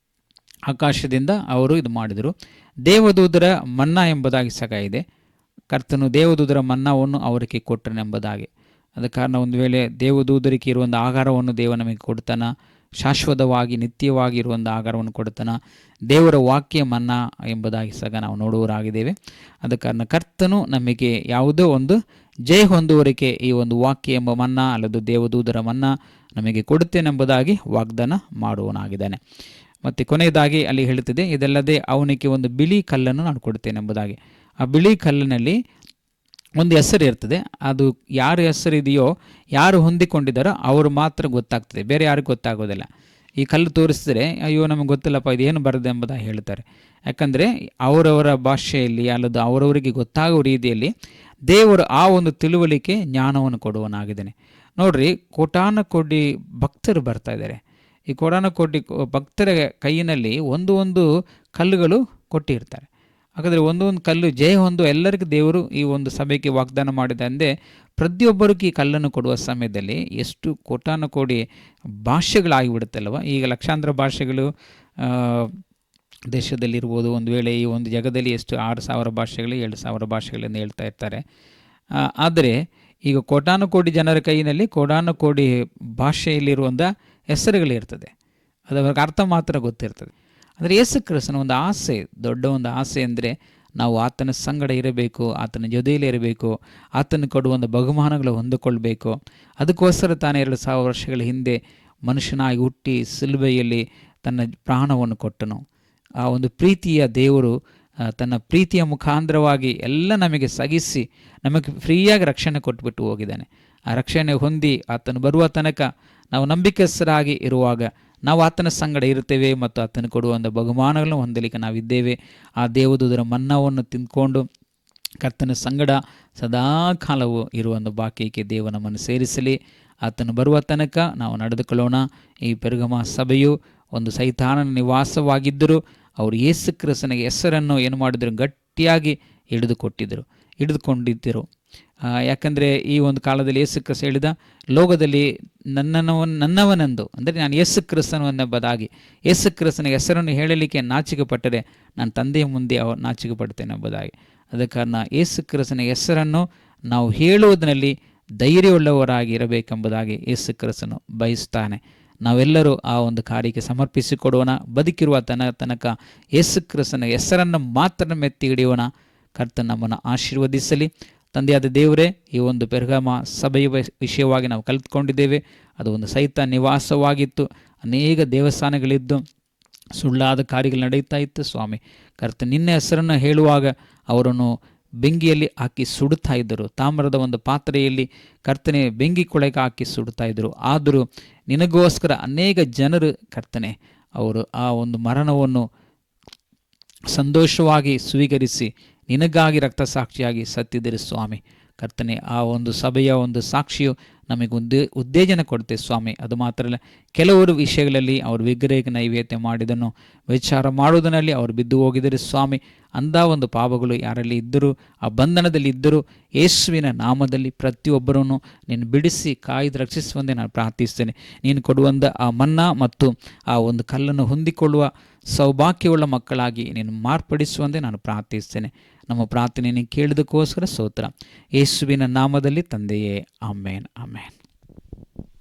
ಆಕಾಶದಿಂದ ಅವರು ಇದು ಮಾಡಿದರು. ದೇವದೂತರ ಮನ್ನಾ ಎಂಬುದಾಗಿ ಸಹ ಇದೆ. ಕರ್ತನು ದೇವದೂತರ ಮನ್ನಾವನ್ನು ಅವರಿಗೆ ಕೊಟ್ಟನೆಂಬುದಾಗಿ. ಆದ ಕಾರಣ ಒಂದು ವೇಳೆ ದೇವದೂತರಿಗೆ ಇರುವಂಥ ಆಹಾರವನ್ನು ದೇವ ನಮಗೆ ಕೊಡ್ತಾನ, ಶಾಶ್ವತವಾಗಿ ನಿತ್ಯವಾಗಿ ಇರುವಂಥ ಆಹಾರವನ್ನು ಕೊಡ್ತಾನ. ದೇವರ ವಾಕ್ಯ ಮನ್ನಾ ಎಂಬುದಾಗಿ ಸಹ ನಾವು ನೋಡುವರಾಗಿದ್ದೇವೆ. ಆದ ಕಾರಣ ಕರ್ತನು ನಮಗೆ ಯಾವುದೋ ಒಂದು ಜಯ ಹೊಂದುವರಿಗೆ ಈ ಒಂದು ವಾಕ್ಯ ಎಂಬ ಮನ್ನಾ ಅಲ್ಲದು ದೇವದೂತರ ಮನ್ನಾ ನಮಗೆ ಕೊಡುತ್ತೇನೆಂಬುದಾಗಿ ವಾಗ್ದಾನ ಮಾಡುವನಾಗಿದ್ದಾನೆ. ಮತ್ತು ಕೊನೆಯದಾಗಿ ಅಲ್ಲಿ ಹೇಳುತ್ತದೆ, ಇದಲ್ಲದೆ ಅವನಿಗೆ ಒಂದು ಬಿಳಿ ಕಲ್ಲನ್ನು ನಾನು ಕೊಡುತ್ತೇನೆಂಬುದಾಗಿ. ಆ ಬಿಳಿ ಕಲ್ಲಿನಲ್ಲಿ ಒಂದು ಹೆಸರು ಇರ್ತದೆ. ಅದು ಯಾರ ಹೆಸರಿದೆಯೋ, ಯಾರು ಹೊಂದಿಕೊಂಡಿದ್ದಾರೋ ಅವರು ಮಾತ್ರ ಗೊತ್ತಾಗ್ತದೆ, ಬೇರೆ ಯಾರಿಗೂ ಗೊತ್ತಾಗೋದಿಲ್ಲ. ಈ ಕಲ್ಲು ತೋರಿಸಿದ್ರೆ ಅಯ್ಯೋ ನಮಗೆ ಗೊತ್ತಿಲ್ಲಪ್ಪ ಇದೇನು ಬರೆದು ಎಂಬುದಾಗಿ ಹೇಳ್ತಾರೆ. ಯಾಕಂದರೆ ಅವರವರ ಭಾಷೆಯಲ್ಲಿ ಅಲ್ಲದು ಅವರವರಿಗೆ ಗೊತ್ತಾಗುವ ರೀತಿಯಲ್ಲಿ ದೇವರು ಆ ಒಂದು ತಿಳುವಳಿಕೆ ಜ್ಞಾನವನ್ನು ಕೊಡುವನಾಗಿದ್ದಾನೆ. ನೋಡ್ರಿ, ಕೋಟಾನುಕೋಟಿ ಭಕ್ತರು ಬರ್ತಾ ಇದ್ದಾರೆ. ಈ ಕೋಟಾನುಕೋಟಿ ಭಕ್ತರ ಕೈಯಿನಲ್ಲಿ ಒಂದು ಕಲ್ಲುಗಳು ಕೊಟ್ಟಿರ್ತಾರೆ. ಹಾಗಾದರೆ ಒಂದೊಂದು ಕಲ್ಲು ಜಯ ಹೊಂದು ಎಲ್ಲರಿಗೂ ದೇವರು ಈ ಒಂದು ಸಭೆಗೆ ವಾಗ್ದಾನ ಮಾಡಿದ ಅಂದರೆ ಪ್ರತಿಯೊಬ್ಬರಿಗೂ ಈ ಕಲ್ಲನ್ನು ಕೊಡುವ ಸಮಯದಲ್ಲಿ ಎಷ್ಟು ಕೋಟಾನುಕೋಟಿ ಭಾಷೆಗಳಾಗಿಬಿಡುತ್ತಲ್ವ. ಈಗ ಲಕ್ಷಾಂತರ ಭಾಷೆಗಳು ದೇಶದಲ್ಲಿರ್ಬೋದು. ಒಂದು ವೇಳೆ ಈ ಒಂದು ಜಗದಲ್ಲಿ ಎಷ್ಟು 6,000 ಭಾಷೆಗಳು 7,000 ಭಾಷೆಗಳನ್ನು ಹೇಳ್ತಾ ಇರ್ತಾರೆ. ಆದರೆ ಈಗ ಕೋಟಾನುಕೋಟಿ ಜನರ ಕೈಯಲ್ಲಿ ಕೋಟಾನುಕೋಟಿ ಭಾಷೆಯಲ್ಲಿರುವಂಥ ಹೆಸರುಗಳಿರ್ತದೆ. ಅದು ಅವ್ರಿಗೆ ಅರ್ಥ ಮಾತ್ರ ಗೊತ್ತಿರ್ತದೆ. ಆದರೆ ಯೇಸು ಕ್ರಿಸ್ತನ ಒಂದು ಆಸೆ, ದೊಡ್ಡ ಒಂದು ಆಸೆ ಅಂದರೆ ನಾವು ಆತನ ಸಂಗಡ ಇರಬೇಕು, ಆತನ ಜೊತೆಯಲ್ಲಿ ಇರಬೇಕು, ಆತನ ಕೊಡುವಂಥ ಬಹುಮಾನಗಳು ಹೊಂದಿಕೊಳ್ಬೇಕು. ಅದಕ್ಕೋಸ್ಕರ ತಾನೇ 2,000 ವರ್ಷಗಳ ಹಿಂದೆ ಮನುಷ್ಯನಾಗಿ ಹುಟ್ಟಿ ಸಿಲುಬೆಯಲ್ಲಿ ತನ್ನ ಪ್ರಾಣವನ್ನು ಕೊಟ್ಟನು. ಆ ಒಂದು ಪ್ರೀತಿಯ ದೇವರು ತನ್ನ ಪ್ರೀತಿಯ ಮುಖಾಂತರವಾಗಿ ಎಲ್ಲ ನಮಗೆ ಸಗಿಸಿ ನಮಗೆ ಫ್ರೀಯಾಗಿ ರಕ್ಷಣೆ ಕೊಟ್ಟುಬಿಟ್ಟು ಹೋಗಿದ್ದಾನೆ. ಆ ರಕ್ಷಣೆ ಹೊಂದಿ ಆತನು ಬರುವ ತನಕ ನಾವು ನಂಬಿಕೆಸ್ಥರಾಗಿ ಇರುವಾಗ ನಾವು ಆತನ ಸಂಗಡ ಇರ್ತೇವೆ ಮತ್ತು ಆತನು ಕೊಡುವಂಥ ಬಹುಮಾನಗಳನ್ನು ಹೊಂದಲಿಕ್ಕೆ ನಾವಿದ್ದೇವೆ. ಆ ದೇವದೂತರ ಮನ್ನವನ್ನು ತಿಂದ್ಕೊಂಡು ಕರ್ತನ ಸಂಗಡ ಸದಾ ಕಾಲವು ಇರುವಂಥ ಭಾಗ್ಯಕ್ಕೆ ದೇವ ನಮ್ಮನ್ನು ಸೇರಿಸಲಿ. ಆತನು ಬರುವ ತನಕ ನಾವು ನಡೆದುಕೊಳ್ಳೋಣ. ಈ ಪೆರ್ಗಮ ಸಭೆಯು ಒಂದು ಸೈತಾನನ ನಿವಾಸವಾಗಿದ್ದರೂ ಅವರು ಯೇಸು ಕ್ರಿಸ್ತನಿಗೆ ಹೆಸರನ್ನು ಏನು ಮಾಡಿದರು, ಗಟ್ಟಿಯಾಗಿ ಹಿಡಿದುಕೊಂಡಿದ್ದರು. ಯಾಕಂದರೆ ಈ ಒಂದು ಕಾಲದಲ್ಲಿ ಯೇಸು ಕ್ರಿಸ್ತ ಹೇಳಿದ, ಲೋಕದಲ್ಲಿ ನನ್ನವನೆಂದು ಅಂದರೆ ನಾನು ಯೇಸು ಕ್ರಿಸ್ತನೆಂಬುದಾಗಿ ಯೇಸು ಕ್ರಿಸ್ತನಿಗೆ ಹೆಸರನ್ನು ಹೇಳಲಿಕ್ಕೆ ನಾಚಿಕೆ ಪಟ್ಟರೆ ನಾನು ತಂದೆಯ ಮುಂದೆ ನಾಚಿಕೆ ಪಡ್ತೇನೆ ಎಂಬುದಾಗಿ. ಅದ ಕಾರಣ ಯೇಸು ಕ್ರಿಸ್ತನಿಗೆ ಹೆಸರನ್ನು ನಾವು ಹೇಳುವುದರಲ್ಲಿ ಧೈರ್ಯವುಳ್ಳವರಾಗಿ ಇರಬೇಕೆಂಬುದಾಗಿ ಯೇಸು ಕ್ರಿಸ್ತನು ಬಯಸ್ತಾನೆ. ನಾವೆಲ್ಲರೂ ಆ ಒಂದು ಕಾರ್ಯಕ್ಕೆ ಸಮರ್ಪಿಸಿಕೊಡೋಣ. ಬದುಕಿರುವ ತನಕ ಯೇಸು ಕ್ರಿಸ್ತನ ಹೆಸರನ್ನು ಮಾತ್ರ ಮೆತ್ತಿ ಹಿಡಿಯೋಣ. ಕರ್ತನ ನಮ್ಮನ್ನು ಆಶೀರ್ವದಿಸಲಿ. ತಂದೆಯಾದ ದೇವರೇ, ಈ ಒಂದು ಪೆರ್ಗಮ ಸಭೆಯ ವಿಷಯವಾಗಿ ನಾವು ಕಲಿತುಕೊಂಡಿದ್ದೇವೆ. ಅದು ಒಂದು ಸೈತಾನ ನಿವಾಸವಾಗಿತ್ತು. ಅನೇಕ ದೇವಸ್ಥಾನಗಳಿದ್ದು ಸುಳ್ಳಾದ ಕಾರ್ಯಗಳು ನಡೀತಾ ಇತ್ತು. ಸ್ವಾಮಿ ಕರ್ತ ನಿನ್ನ ಹೆಸರನ್ನು ಹೇಳುವಾಗ ಅವರನ್ನು ಬೆಂಕಿಯಲ್ಲಿ ಹಾಕಿ ಸುಡುತ್ತಾ ಇದ್ದರು. ತಾಮ್ರದ ಒಂದು ಪಾತ್ರೆಯಲ್ಲಿ ಕರ್ತನೆ ಬೆಂಕಿ ಕೊಳೆಗೆ ಹಾಕಿ ಸುಡುತ್ತಾ ಇದ್ದರು. ಆದರೂ ನಿನಗೋಸ್ಕರ ಅನೇಕ ಜನರು ಕರ್ತನೆ ಅವರು ಆ ಒಂದು ಮರಣವನ್ನು ಸಂತೋಷವಾಗಿ ಸ್ವೀಕರಿಸಿ ನಿನಗಾಗಿ ರಕ್ತ ಸಾಕ್ಷಿಯಾಗಿ ಸತ್ತಿದ್ದರು. ಸ್ವಾಮಿ ಕರ್ತನೆ, ಆ ಒಂದು ಸಭೆಯ ಒಂದು ಸಾಕ್ಷಿಯು ನಮಗೆ ಉತ್ತೇಜನ ಕೊಡುತ್ತೆ ಸ್ವಾಮಿ. ಅದು ಮಾತ್ರ ಅಲ್ಲ, ಕೆಲವರು ವಿಷಯಗಳಲ್ಲಿ ಅವರು ವಿಗ್ರಹಕ್ಕೆ ನೈವೇದ್ಯ ಮಾಡಿದನ್ನು ವಿಚಾರ ಮಾಡುವುದರಲ್ಲಿ ಅವರು ಬಿದ್ದು ಹೋಗಿದ್ದರು ಸ್ವಾಮಿ. ಅಂಥ ಒಂದು ಪಾಪಗಳು ಯಾರಲ್ಲಿ ಇದ್ದರೂ, ಆ ಬಂಧನದಲ್ಲಿ ಇದ್ದರೂ, ಯೇಸುವಿನ ನಾಮದಲ್ಲಿ ಪ್ರತಿಯೊಬ್ಬರನ್ನು ನೀನು ಬಿಡಿಸಿ ಕಾಯ್ದು ರಕ್ಷಿಸುವಂತೆ ನಾನು ಪ್ರಾರ್ಥಿಸ್ತೇನೆ. ನೀನು ಕೊಡುವಂಥ ಆ ಮನ್ನಾ ಮತ್ತು ಆ ಒಂದು ಕಲ್ಲನ್ನು ಹೊಂದಿಕೊಳ್ಳುವ ಸೌಭಾಗ್ಯವುಳ್ಳ ಮಕ್ಕಳಾಗಿ ನೀನು ಮಾರ್ಪಡಿಸುವಂತೆ ನಾನು ಪ್ರಾರ್ಥಿಸ್ತೇನೆ. ನಮ್ಮ ಪ್ರಾರ್ಥನೆಯನ್ನು ಕೇಳಿದಕ್ಕೋಸ್ಕರ ಸ್ತೋತ್ರ. ಯೇಸುವಿನ ನಾಮದಲ್ಲಿ ತಂದೆಯೇ, ಆಮೇನ್, ಆಮೇನ್.